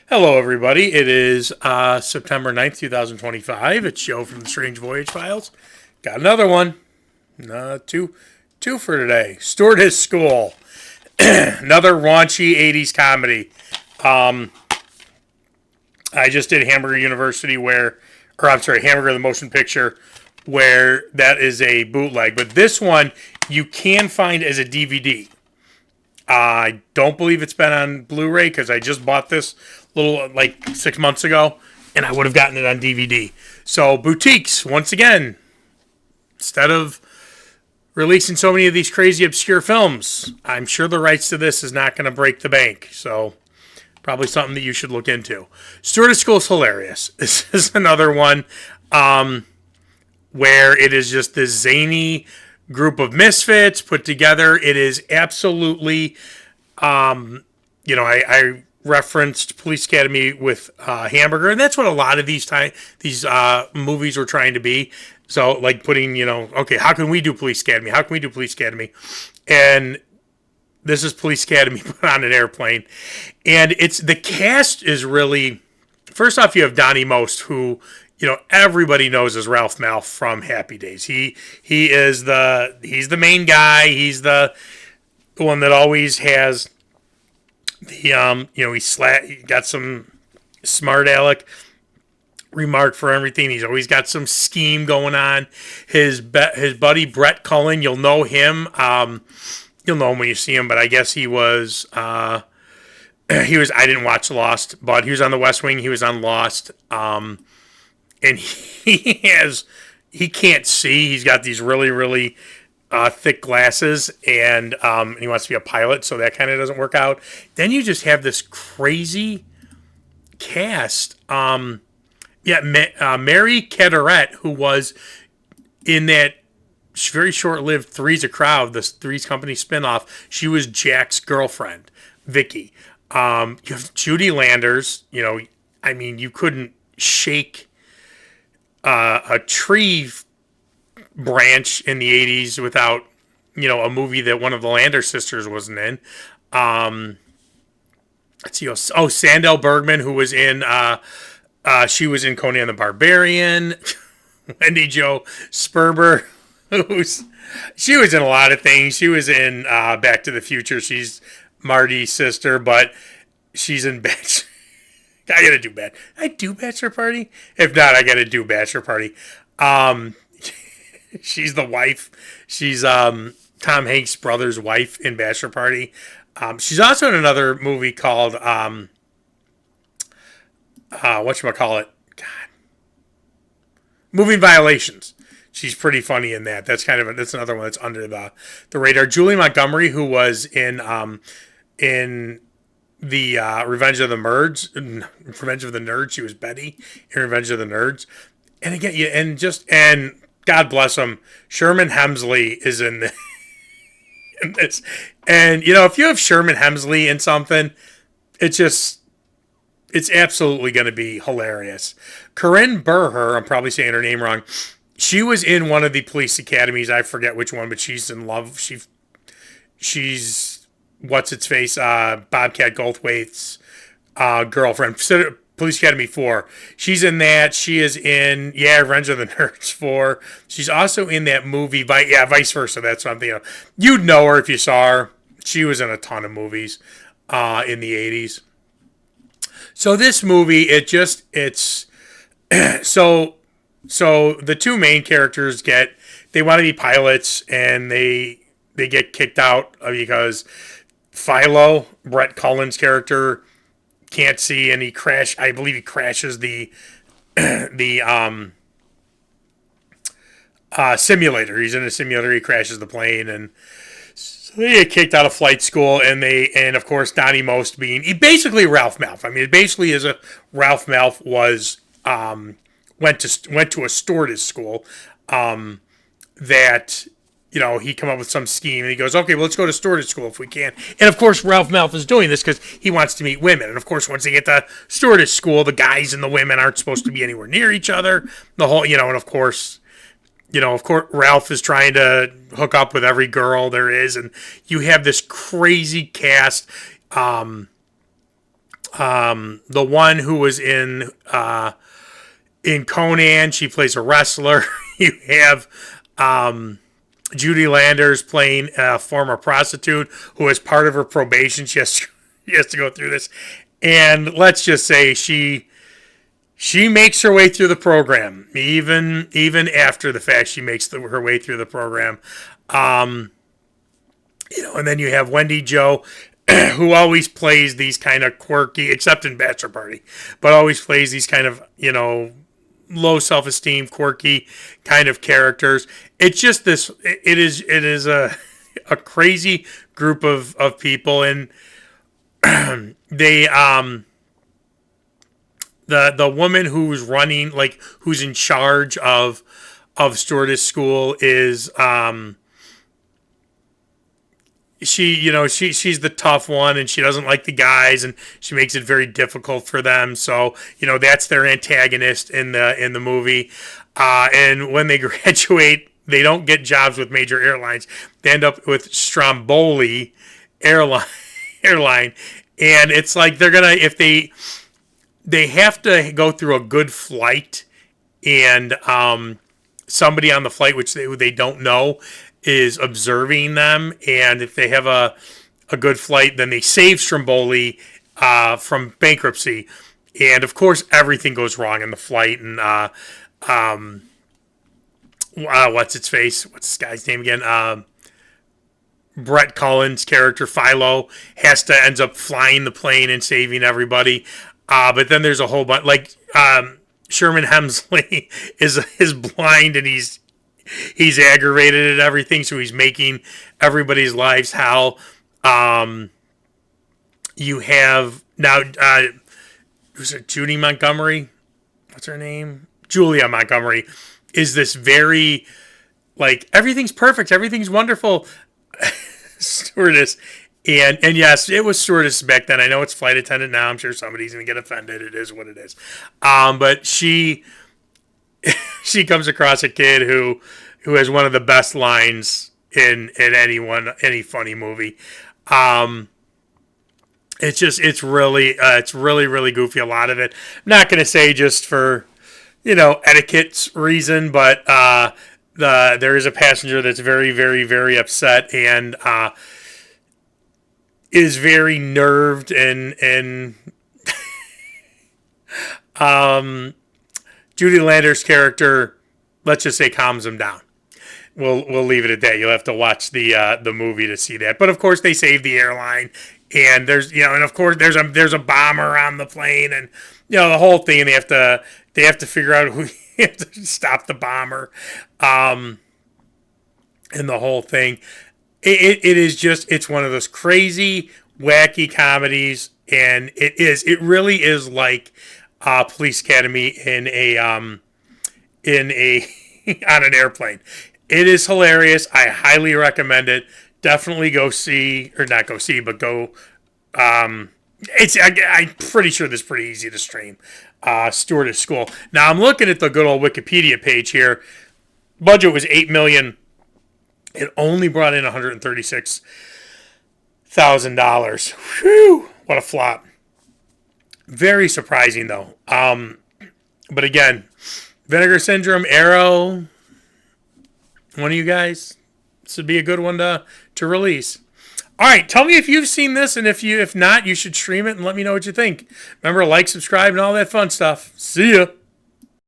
Hello, everybody. It is September 9th, 2025. It's Joe from the Strange Voyage Files. Got another one. Two for today. Stewardess School. Another raunchy 80s comedy. I just did Hamburger University Hamburger the Motion Picture, where that is a bootleg. But this one you can find as a DVD. I don't believe it's been on Blu-ray because I just bought this like 6 months ago, and I would have gotten it on DVD. So boutiques, once again, instead of releasing so many of these crazy obscure films, I'm sure the rights to this is not going to break the bank. So probably something that you should look into. Stewardess School is hilarious. This is another one where it is just this zany group of misfits put together. It is absolutely, I referenced Police Academy with Hamburger, and that's what a lot of these movies were trying to be. So, like putting, okay, how can we do Police Academy? How can we do Police Academy? And this is Police Academy put on an airplane, and the cast is really. First off, you have Donnie Most, who everybody knows as Ralph Malph from Happy Days. He's the main guy. He's the one that always has the he got some smart aleck remark for everything. He's always got some scheme going on. His buddy Brett Cullen, you'll know him. You'll know him when you see him, but I guess he was. He was. I didn't watch Lost, but he was on The West Wing. He was on Lost. And he can't see. He's got these really, really thick glasses, and he wants to be a pilot, so that kind of doesn't work out. Then you just have this crazy cast. Mary Caderet, who was in that very short-lived Three's a Crowd, the Three's Company spinoff. She was Jack's girlfriend, Vicky. You have Judy Landers. You couldn't shake a tree branch in the 80s without, a movie that one of the Lander sisters wasn't in. Let's see. Sandel Bergman, who was in, she was in Conan the Barbarian. Wendy Jo Sperber, she was in a lot of things. She was in Back to the Future. She's Marty's sister, but she's in I gotta do I do Bachelor Party? If not, I gotta do Bachelor Party. She's the wife. She's Tom Hanks' brother's wife in Bachelor Party. She's also in another movie called whatchamacallit? God. Moving Violations. She's pretty funny in that. That's that's another one that's under the radar. Julie Montgomery, who was in the Revenge of the Nerds. She was Betty in Revenge of the Nerds. And again, and God bless him, Sherman Hemsley is in this. And if you have Sherman Hemsley in something, it's absolutely going to be hilarious. Corinne Burher, I'm probably saying her name wrong. She was in one of the police academies. I forget which one, but she's in love. She's what's its face, Bobcat Goldthwait's girlfriend, Police Academy 4. She's in that. She is in Revenge of the Nerds 4. She's also in that movie, Vice Versa. That's what I'm thinking of. You'd know her if you saw her. She was in a ton of movies in the 80s. So this movie, so the two main characters they want to be pilots, and they get kicked out because Philo, Brett Cullen's character, can't see, and I believe he crashes the simulator. He's in a simulator, he crashes the plane, and so they get kicked out of flight school, and of course Donnie Most basically Ralph Malph. I mean, it basically is Ralph Malph was went to a stewardess school that he come up with some scheme, and he goes, okay, well, let's go to stewardess school if we can. And of course, Ralph Malph is doing this because he wants to meet women. And of course, once they get to stewardess school, the guys and the women aren't supposed to be anywhere near each other. The whole, and of course, Ralph is trying to hook up with every girl there is, and you have this crazy cast. The one who was in Conan, she plays a wrestler. You have Judy Landers playing a former prostitute who, as part of her probation, she has to go through this. And let's just say she makes her way through the program, even after the fact. She makes her way through the program. And then you have Wendy Jo, who always plays these kind of quirky, except in Bachelor Party, but always plays these kind of, low self-esteem, quirky kind of characters. It's just this. It is a crazy group of people, and they the woman who's running, like, who's in charge of Stewardess School is she's the tough one, and she doesn't like the guys, and she makes it very difficult for them. So that's their antagonist in the movie. And when they graduate, they don't get jobs with major airlines. They end up with Stromboli airline, and it's like they're gonna, if they have to go through a good flight, and somebody on the flight, which they don't know, is observing them, and if they have a good flight, then they save Stromboli from bankruptcy. And of course, everything goes wrong in the flight, and what's its face? What's this guy's name again? Brett Cullen's character Philo ends up flying the plane and saving everybody. But then there's a whole bunch, like Sherman Hemsley is blind, and he's aggravated at everything, so he's making everybody's lives hell. You have now, who's it? Judy Montgomery? What's her name? Julia Montgomery is this very, like, everything's perfect, everything's wonderful stewardess. And yes, it was stewardess back then. I know it's flight attendant now. I'm sure somebody's going to get offended. It is what it is. But she comes across a kid who has one of the best lines in any funny movie. It's really goofy, a lot of it. I'm not going to say just for etiquette's reason, but there is a passenger that's very, very, very upset, and is very nerved, and Judy Landers' character, let's just say, calms him down. We'll leave it at that. You'll have to watch the movie to see that. But of course, they save the airline, and there's and of course there's a bomber on the plane, and the whole thing. And they have to figure out who have to stop the bomber, and the whole thing. It is just, it's one of those crazy, wacky comedies, and it really is like Police Academy in a on an airplane. It is hilarious. I highly recommend it. Definitely go see, or not go see, but go. I'm pretty sure this is pretty easy to stream. Stewardess School. Now I'm looking at the good old Wikipedia page here. Budget was $8 million. It only brought in $136,000. Whew, what a flop. Very surprising, though. But again, Vinegar Syndrome, Arrow, one of you guys, this would be a good one to release. All right, tell me if you've seen this, and if not, you should stream it and let me know what you think. Remember, like, subscribe, and all that fun stuff. See ya.